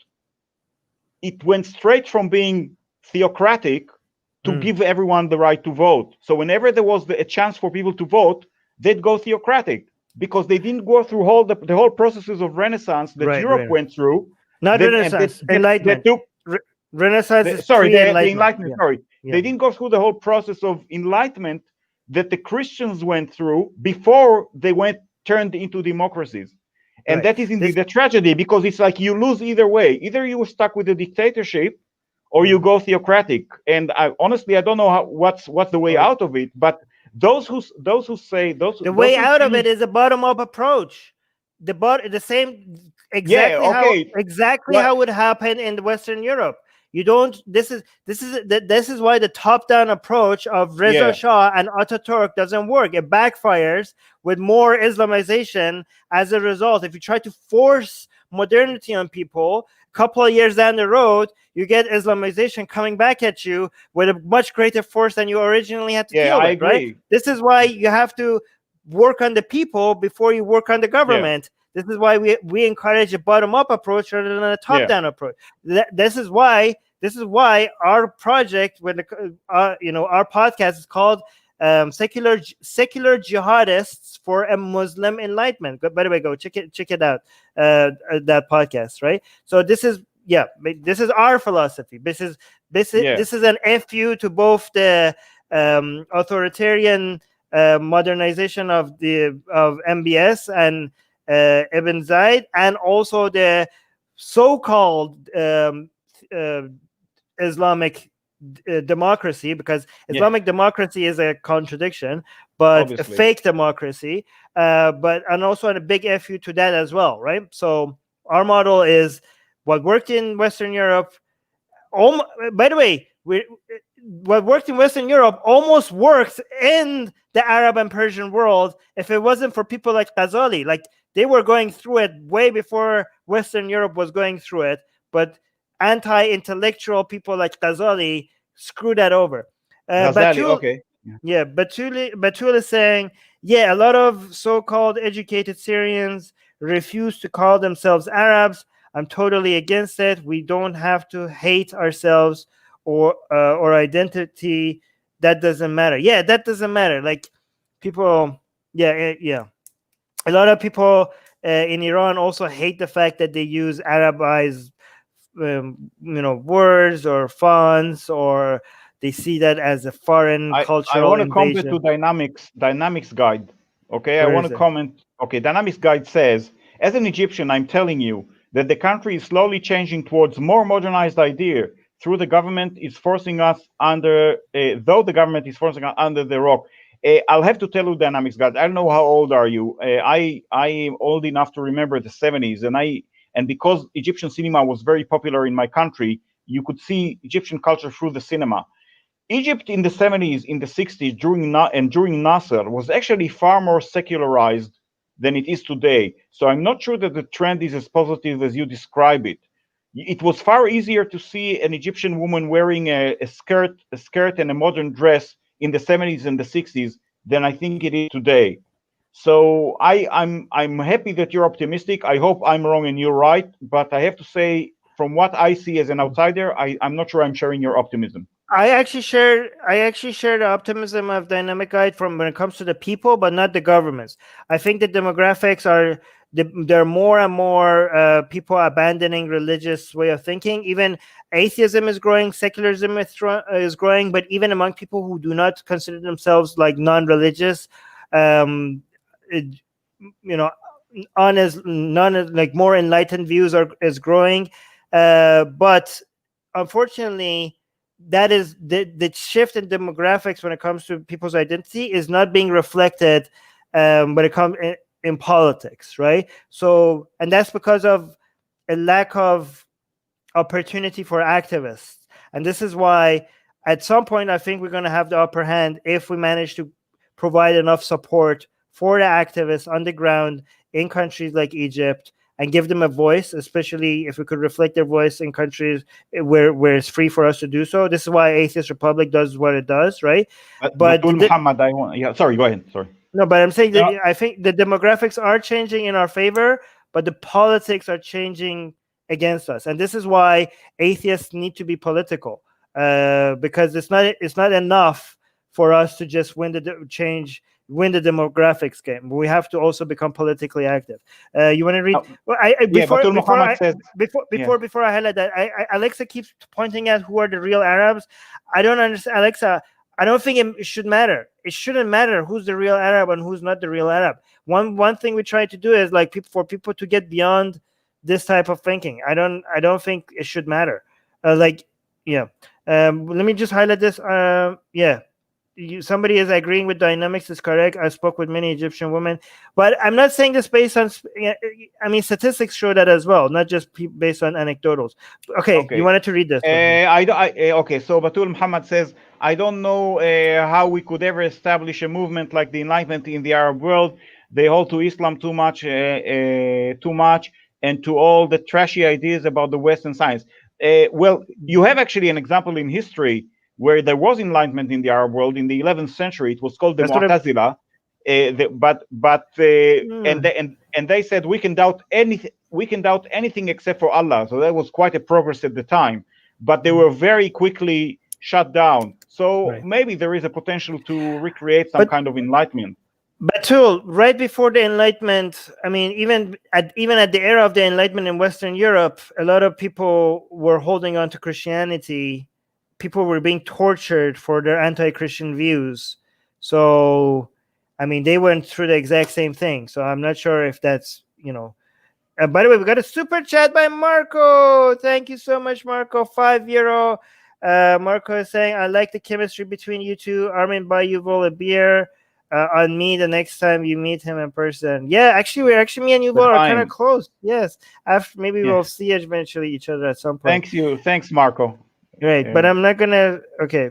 it went straight from being theocratic to give everyone the right to vote. So whenever there was a chance for people to vote, they'd go theocratic because they didn't go through the whole processes of Renaissance that Europe went through. Not Renaissance, Enlightenment. Renaissance is the Enlightenment. Yeah. They didn't go through the whole process of enlightenment that the Christians went through before they turned into democracies. And that is indeed the tragedy, because it's like you lose either way. Either you were stuck with a dictatorship or you go theocratic. And I don't know what's the way out of it. But those who say the way out of it is a bottom-up approach. The same exactly how would happen in Western Europe. You don't. This is why the top-down approach of Reza Shah and Ataturk doesn't work. It backfires with more Islamization as a result. If you try to force modernity on people, a couple of years down the road, you get Islamization coming back at you with a much greater force than you originally had to deal with. Right? This is why you have to work on the people before you work on the government. This is why we encourage a bottom-up approach rather than a top-down approach. This is why our project, our podcast is called Secular Jihadists for a Muslim Enlightenment. By the way, go check it out. That podcast, right? So this is our philosophy. This is an FU to both the authoritarian modernization of MBS and Ibn Zayd, and also the so-called Islamic democracy, because Islamic democracy is a contradiction, but obviously a fake democracy. And also a big FU to that as well, right? So our model is what worked in Western Europe. By the way, what worked in Western Europe almost works in the Arab and Persian world if it wasn't for people like Ghazali. Like, they were going through it way before Western Europe was going through it, but anti-intellectual people like Ghazali screwed that over. Batul is saying, a lot of so-called educated Syrians refuse to call themselves Arabs. I'm totally against it. We don't have to hate ourselves or identity. That doesn't matter. Yeah, that doesn't matter. Like, people, a lot of people in Iran also hate the fact that they use Arabized, words or fonts, or they see that as a foreign cultural I want to invasion. comment to Dynamics Guide. Okay, I want to comment. Okay, Dynamics Guide says, as an Egyptian, I'm telling you that the country is slowly changing towards more modernized idea through the government is forcing us under, though the government is forcing us under the rock. I'll have to tell you, Dynamics Guide, I don't know how old are you. I am old enough to remember the 70s, and because Egyptian cinema was very popular in my country, you could see Egyptian culture through the cinema. Egypt in the 70s, in the 60s, during Nasser, was actually far more secularized than it is today. So I'm not sure that the trend is as positive as you describe it. It was far easier to see an Egyptian woman wearing a skirt and a modern dress in the 70s and the 60s than I think it is today. So I'm happy that you're optimistic. I hope I'm wrong and you're right. But I have to say, from what I see as an outsider, I'm not sure I'm sharing your optimism. I actually share the optimism of Dynamic Guide from when it comes to the people, but not the governments. I think the demographics are there are more and more people abandoning religious way of thinking. Even atheism is growing, secularism is growing, but even among people who do not consider themselves like non-religious, honest, like more enlightened views is growing. But unfortunately, that is the shift in demographics when it comes to people's identity is not being reflected when it comes in politics, right? So, and that's because of a lack of opportunity for activists. And this is why at some point I think we're going to have the upper hand if we manage to provide enough support for the activists on the ground in countries like Egypt and give them a voice, especially if we could reflect their voice in countries where it's free for us to do so. This is why Atheist Republic does what it does, right? But Muhammad, sorry, go ahead. Sorry. No, but I'm saying that I think the demographics are changing in our favor, but the politics are changing against us. And this is why atheists need to be political, because it's not enough for us to just win the demographics game. We have to also become politically active. You want to read? Before I highlight that, Alexa keeps pointing out who are the real Arabs. I don't understand, Alexa. I don't think it should matter. It shouldn't matter who's the real Arab and who's not the real Arab. One thing we try to do is like for people to get beyond this type of thinking. I don't think it should matter. Let me just highlight this. Somebody is agreeing with dynamics is correct. I spoke with many Egyptian women, but I'm not saying this based on. I mean, statistics show that as well, not just based on anecdotals. Okay. You wanted to read this? Okay. So Batul Muhammad says, I don't know how we could ever establish a movement like the Enlightenment in the Arab world. They hold to Islam too much, and to all the trashy ideas about the Western science. Well, you have actually an example in history where there was enlightenment in the Arab world in the 11th century. It was called the Mu'tazila, and they said we can doubt anything except for Allah. So that was quite a progress at the time, but they were very quickly shut down. So maybe there is a potential to recreate some kind of enlightenment. But right before the Enlightenment, I mean, even at the era of the Enlightenment in Western Europe, a lot of people were holding on to Christianity. People were being tortured for their anti-Christian views. So, I mean, they went through the exact same thing. So I'm not sure if that's, by the way, we got a super chat by Marco. Thank you so much, Marco. €5. Marco is saying, I like the chemistry between you two. Armin, buy Yuval a beer on me the next time you meet him in person. Yeah, actually, me and Yuval are kind of close. Yes. After maybe we'll see eventually each other at some point. Thanks, Marco. Great, but I'm not gonna. Okay,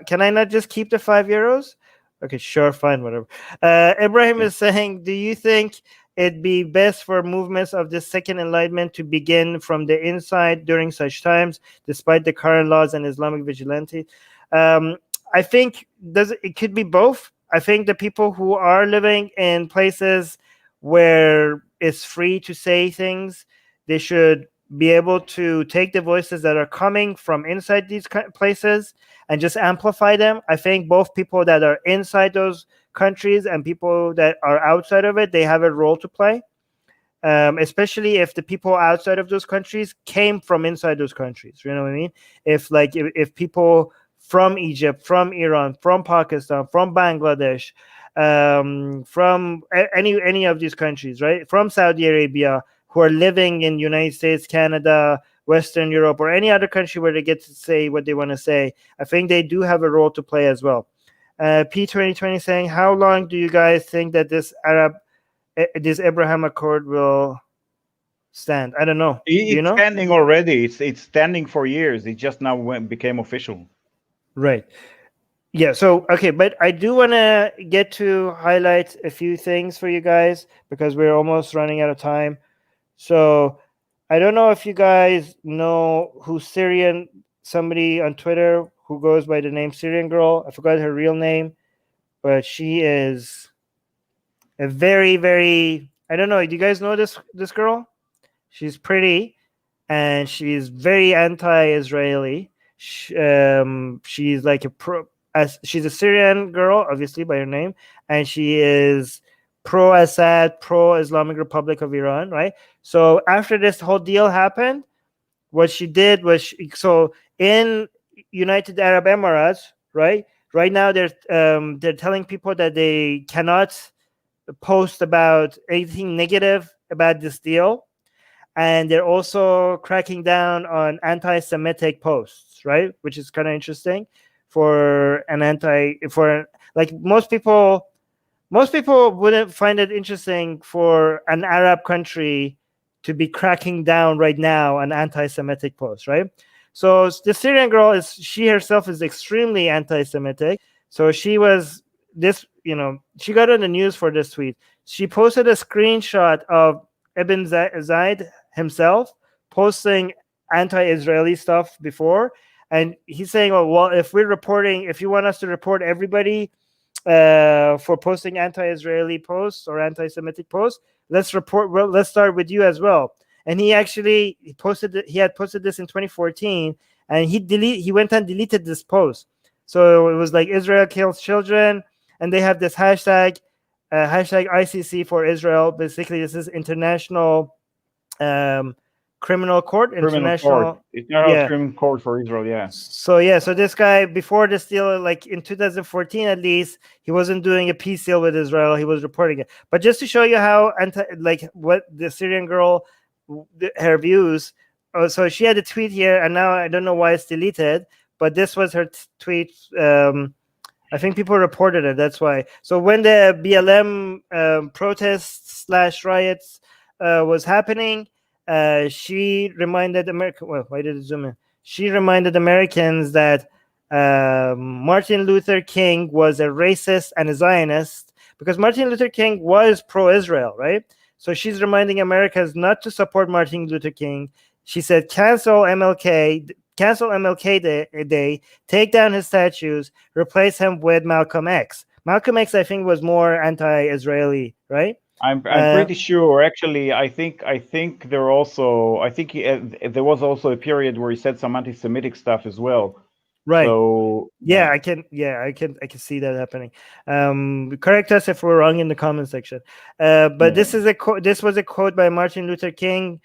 can I not just keep the €5? Okay, sure, fine, whatever. Ibrahim is saying, do you think it'd be best for movements of the Second Enlightenment to begin from the inside during such times, despite the current laws and Islamic vigilante? I think it could be both. I think the people who are living in places where it's free to say things, they should be able to take the voices that are coming from inside these places and just amplify them. I think both people that are inside those countries and people that are outside of it, they have a role to play, especially if the people outside of those countries came from inside those countries. You know what I mean? If people from Egypt, from Iran, from Pakistan, from Bangladesh, from any of these countries, right? From Saudi Arabia, who are living in United States, Canada, Western Europe, or any other country where they get to say what they want to say, I think they do have a role to play as well. P2020 saying, how long do you guys think that this Abraham Accord will stand? I don't know. It's standing already. It's standing for years. It just now became official. Right. Yeah, so, okay, but I do want to get to highlight a few things for you guys because we're almost running out of time. So I don't know if you guys know who somebody on Twitter who goes by the name Syrian Girl. I forgot her real name, but she is a very, very, I don't know. Do you guys know this girl? She's pretty and she's very anti-Israeli. She's like she's a Syrian girl, obviously by her name, and she is pro-Assad, pro-Islamic Republic of Iran, right? So after this whole deal happened, what she did was, so in United Arab Emirates, right now they're telling people that they cannot post about anything negative about this deal, and they're also cracking down on anti-Semitic posts, right? Which is kind of interesting for like most people wouldn't find it interesting for an Arab country to be cracking down right now on anti-Semitic posts, right? So the Syrian girl she herself is extremely anti-Semitic. So she was she got on the news for this tweet. She posted a screenshot of Ibn Zaid himself posting anti-Israeli stuff before, and he's saying, "Oh, well, if you want us to report everybody for posting anti-Israeli posts or anti-Semitic posts, let's start with you as well." And he had posted this in 2014, and he went and deleted this post. So it was like Israel kills children, and they have this hashtag ICC for Israel. Basically, this is international criminal court, Criminal court for Israel, yeah. So this guy, before this deal, like in 2014 at least, he wasn't doing a peace deal with Israel. He was reporting it. But just to show you how what the Syrian girl, her views. So she had a tweet here, and now I don't know why it's deleted. But this was her tweet. I think people reported it. That's why. So when the BLM protests / riots was happening, she reminded America. Well, why did it zoom in? She reminded Americans that Martin Luther King was a racist and a Zionist, because Martin Luther King was pro-Israel, right? So she's reminding Americans not to support Martin Luther King. She said, cancel MLK Day, take down his statues, replace him with Malcolm X. Malcolm X, I think, was more anti-Israeli, right? I'm pretty sure. Actually, I think there was also a period where he said some anti-Semitic stuff as well. Right. So I can see that happening. Correct us if we're wrong in the comment section. But this was a quote by Martin Luther King.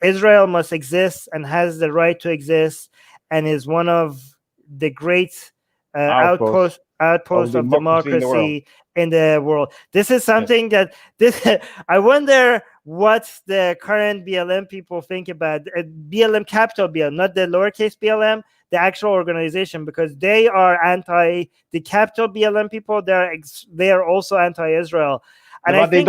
Israel must exist and has the right to exist, and is one of the great outposts of democracy in the world. This is something that I wonder what the current BLM people think about BLM, capital BLM, not the lowercase BLM, the actual organization, because they are anti the capital BLM people. They are also anti-Israel. And but they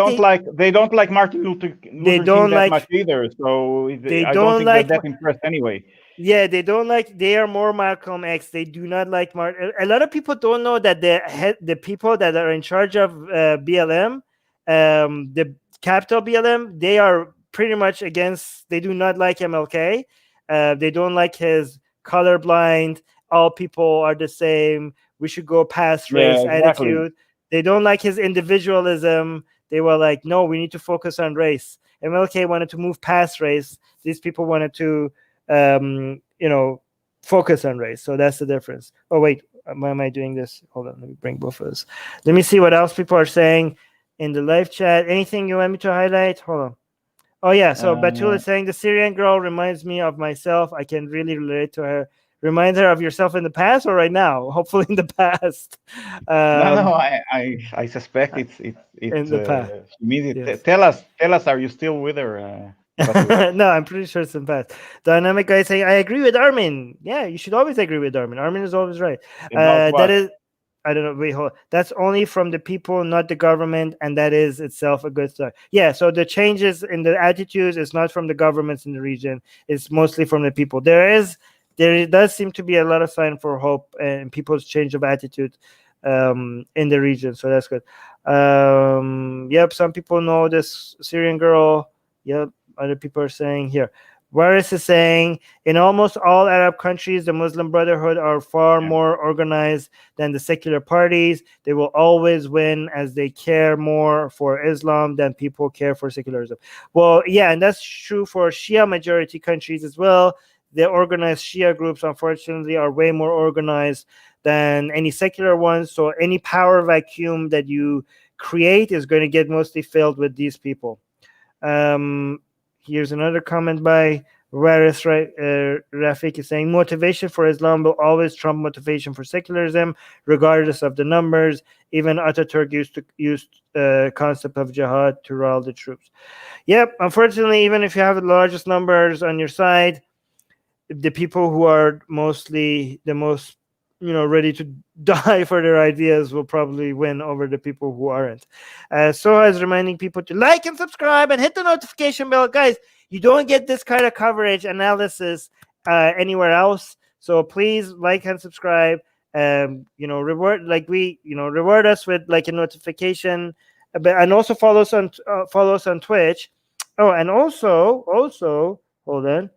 don't like Martin Luther King that much either. So I don't think they're that impressed anyway. Yeah, they are more Malcolm X. They do not like Martin. A lot of people don't know that the people that are in charge of BLM, the capital BLM, they are pretty much against. They do not like MLK. They don't like his colorblind. All people are the same. We should go past race attitude. They don't like his individualism. They were like, no, we need to focus on race. MLK wanted to move past race. These people wanted to, focus on race. So that's the difference. Oh, wait, why am I doing this? Hold on, let me bring both of us. Let me see what else people are saying in the live chat. Anything you want me to highlight? Hold on. Oh, yeah. So Batul is saying the Syrian girl reminds me of myself. I can really relate to her. Remind her of yourself in the past or right now? Hopefully in the past. No, I suspect it's in the past. Yes. Tell us, are you still with her? No, I'm pretty sure it's in the past. Dynamic guy saying, I agree with Armin. Yeah, you should always agree with Armin. Armin is always right. That is, I don't know. Wait, hold on. That's only from the people, not the government, and that is itself a good start. Yeah, so the changes in the attitudes is not from the governments in the region. It's mostly from the people. There does seem to be a lot of sign for hope and people's change of attitude in the region. So that's good. Yep, some people know this Syrian girl. Yep, other people are saying here. Waris is saying, in almost all Arab countries, the Muslim Brotherhood are far more organized than the secular parties. They will always win as they care more for Islam than people care for secularism. Well, yeah, and that's true for Shia majority countries as well. The organized Shia groups, unfortunately, are way more organized than any secular ones. So any power vacuum that you create is going to get mostly filled with these people. Here's another comment by Waris Rafik is saying, motivation for Islam will always trump motivation for secularism, regardless of the numbers. Even Ataturk used concept of jihad to rile the troops. Yep, unfortunately, even if you have the largest numbers on your side, the people who are mostly the most, ready to die for their ideas will probably win over the people who aren't. So is reminding people to like and subscribe and hit the notification bell. Guys, you don't get this kind of coverage analysis anywhere else. So please like and subscribe. Reward reward us with like a notification, and also follow us on Twitch. Oh, and also hold on.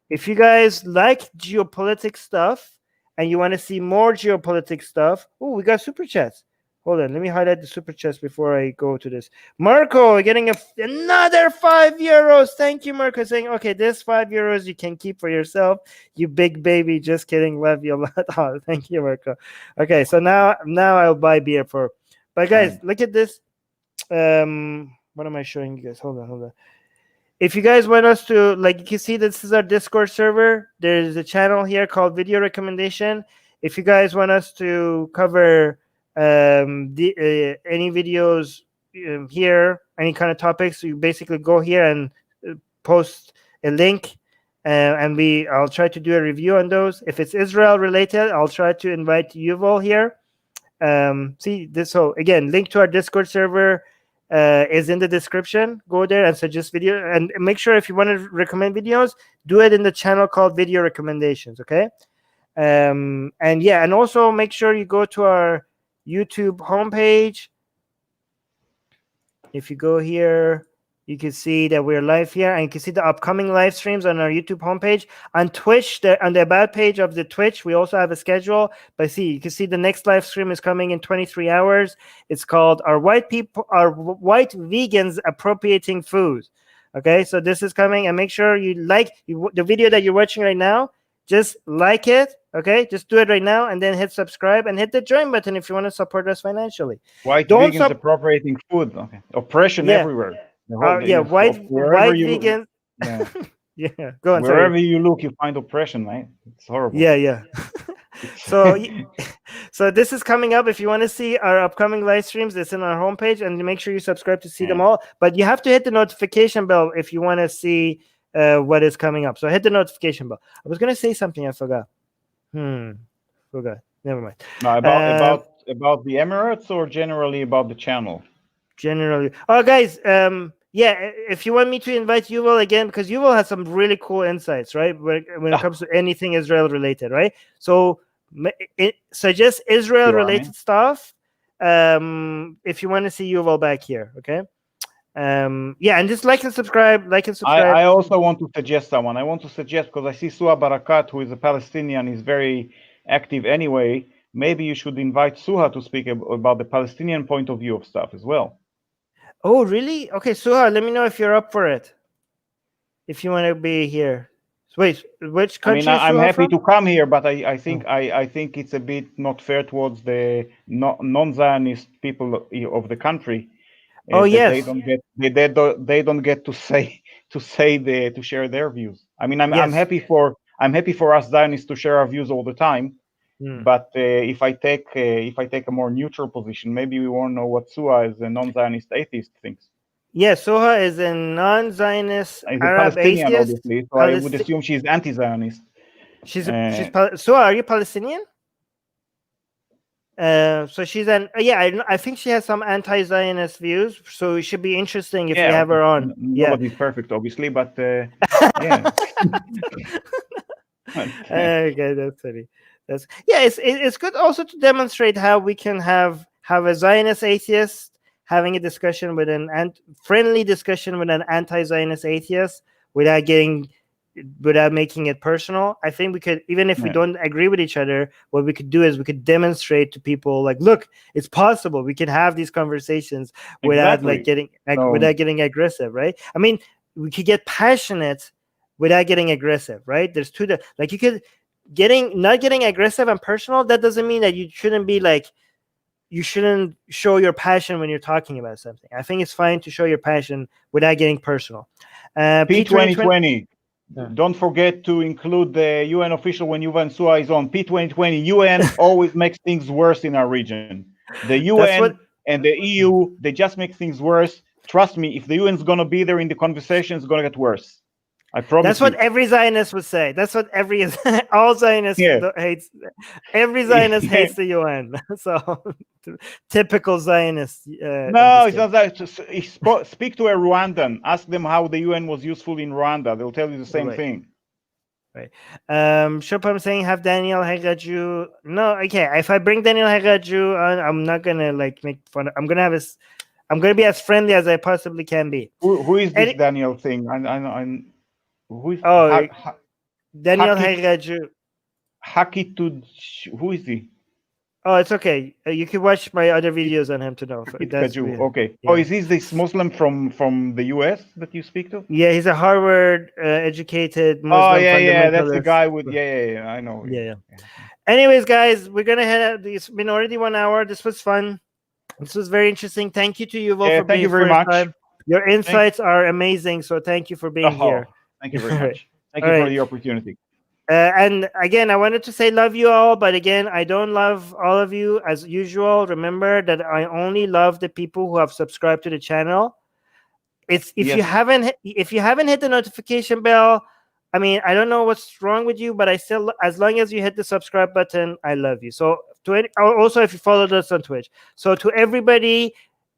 If you guys like geopolitics stuff and you want to see more geopolitics stuff, oh, we got super chats. Hold on, let me highlight the super chats before I go to this. Marco getting another €5. Thank you, Marco, saying, okay, this €5 you can keep for yourself, you big baby. Just kidding, love you a lot. Oh, thank you, Marco. Okay, so now I'll buy beer for. But guys, look at this. What am I showing you guys? Hold on. If you guys want us to, like, you can see this is our Discord server. There's a channel here called Video Recommendation. If you guys want us to cover any videos here, any kind of topics, you basically go here and post a link, and I'll try to do a review on those. If it's Israel related, I'll try to invite Yuval here. See this. So again, link to our Discord server is in the description. Go there and suggest video, and make sure if you want to recommend videos, do it in the channel called Video Recommendations. Okay. And also make sure you go to our YouTube homepage. If you go here, you can see that we're live here, and you can see the upcoming live streams on our YouTube homepage. On Twitch, on the about page of the Twitch, we also have a schedule. But see, you can see the next live stream is coming in 23 hours. It's called Our White Vegans Appropriating Food. Okay, so this is coming, and make sure you like the video that you're watching right now. Just like it, okay? Just do it right now, and then hit subscribe and hit the join button if you want to support us financially. White vegans appropriating food. Okay. Oppression everywhere. White vegans. Yeah. Yeah, go on. Wherever you look, you find oppression, right? It's horrible. Yeah. So this is coming up. If you want to see our upcoming live streams, it's in our homepage, and make sure you subscribe to see them all. But you have to hit the notification bell if you want to see what is coming up. So hit the notification bell. I was gonna say something, I forgot. Forgot. Never mind. No, about the Emirates, or generally about the channel? Generally. Oh, guys. If you want me to invite Yuval again, because Yuval has some really cool insights, right? When it comes to anything Israel related, right? So suggest Israel related stuff. If you want to see Yuval back here, okay? And just like and subscribe. I also want to suggest someone. I want to suggest, because I see Suha Barakat, who is a Palestinian, is very active anyway. Maybe you should invite Suha to speak about the Palestinian point of view of stuff as well. Oh, really? Okay, Suha, let me know if you're up for it. If you want to be here. Wait, which country? I'm happy to come here, but I think it's a bit not fair towards the non-Zionist people of the country. Yes, they don't get to share their views. I'm happy for us Zionists to share our views all the time. But if I take a more neutral position, maybe we won't know what Suha, as a non-Zionist atheist, thinks. Yeah, Suha is a non-Zionist Arab Palestinian, atheist. Obviously, so I would assume she's anti-Zionist. Suha, are you Palestinian? So she's I think she has some anti-Zionist views, so it should be interesting if you have her on. Nobody's perfect, obviously, but yeah. Okay, that's funny. It's good also to demonstrate how we can have a Zionist atheist having a discussion with friendly discussion with an anti-Zionist atheist without making it personal. I think we could, even if we don't agree with each other, what we could do is we could demonstrate to people, like, look, it's possible. We can have these conversations without getting aggressive, right? I mean, we could get passionate without getting aggressive, right? There's you could not getting aggressive and personal. That doesn't mean that you shouldn't be like you shouldn't show your passion when you're talking about something. I think it's fine to show your passion without getting personal. P2020. Yeah. Don't forget to include the UN official when Yuval Sua is on. P2020. UN always makes things worse in our region. The UN and the EU, they just make things worse. Trust me, if the UN is going to be there in the conversation, it's going to get worse. I promise. That's what every Zionist would say. That's what all Zionists hates. Every Zionist hates the UN. So typical Zionist. No, it's not that. Speak to a Rwandan. Ask them how the UN was useful in Rwanda. They'll tell you the same thing. Right. Shopam saying have Daniel Hagaju. No, okay. If I bring Daniel Hagaju on, I'm not gonna like make fun. I'm gonna be as friendly as I possibly can be. Who is this Daniel thing? I'm who is Daniel Hagaju? Who is he? Oh, it's okay. You can watch my other videos on him to know. Okay. Yeah. Oh, is he this Muslim from the US that you speak to? Yeah, he's a Harvard educated Muslim. Oh, yeah. That's the guy with. Yeah. I know. Yeah. Anyways, guys, we're gonna head out. It's been already 1 hour. This was fun. This was very interesting. Thank you to you all for being here. Thank you very much. Your insights are amazing. So thank you for being here. Thank you very much. Thank you for the opportunity. And again, I wanted to say love you all, but again, I don't love all of you as usual. Remember that I only love the people who have subscribed to the channel. If you haven't hit the notification bell, I mean, I don't know what's wrong with you, but I still, as long as you hit the subscribe button, I love you. So also if you followed us on Twitch. So to everybody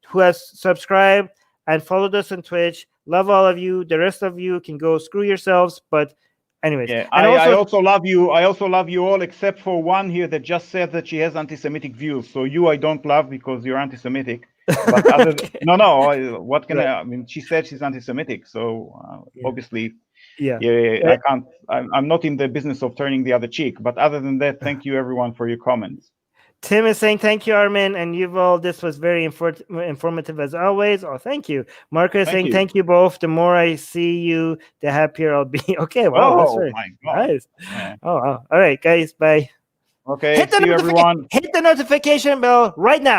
who has subscribed and followed us on Twitch, love all of you. The rest of you can go screw yourselves. But anyways, I also love you. I also love you all, except for one here that just said that she has anti-Semitic views. So you, I don't love because you're anti-Semitic. But what can I mean? She said she's anti-Semitic, so obviously, I can't. I'm not in the business of turning the other cheek. But other than that, thank you everyone for your comments. Tim is saying thank you, Armin and Yuval. This was very informative as always. Oh, thank you. Marco is saying thank you both. The more I see you, the happier I'll be. Okay, wow, that's very nice. Yeah. Oh, wow. All right, guys, bye. Okay, see you everyone. Hit the notification bell right now.